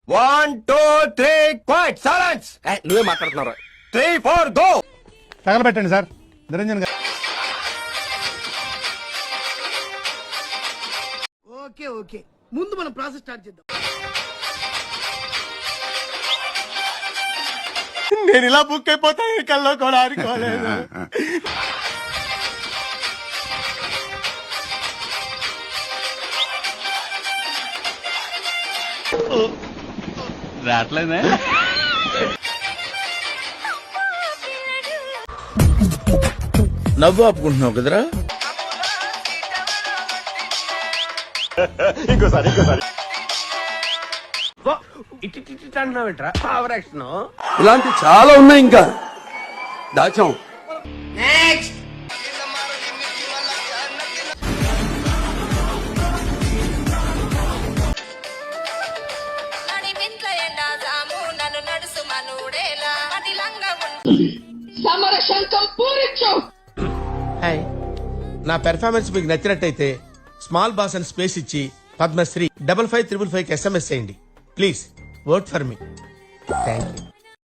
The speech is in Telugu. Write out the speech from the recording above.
1 2 3 క్వైట్ సైలెన్స్. నువ్వే మాట్లాడుతున్నావు. 3 4 గో. తగలబెట్టండి సార్ నిరంజన్ గారు. ఓకే ఓకే, ముందు మనం ప్రాసెస్ స్టార్ట్ చేద్దాం. నేను ఇలా బుక్ అయిపోతాను కల్లో కూడా అనుకోలేదు. రావట్లేదే. నవ్వు ఆపుకుంటున్నావు కదరా. ఇంకోసారి ఇటు అంటున్నావేంట్రా పవర్ యాక్షన్. ఇలాంటి చాలా ఉన్నాయి ఇంకా దాచాం. నా పెర్ఫార్మెన్స్ మీకు నచ్చినట్టయితే స్మాల్ బాస్ అని స్పేస్ ఇచ్చి పద్మశ్రీ 5555 SMS చేయండి please. Work for me. Thank you.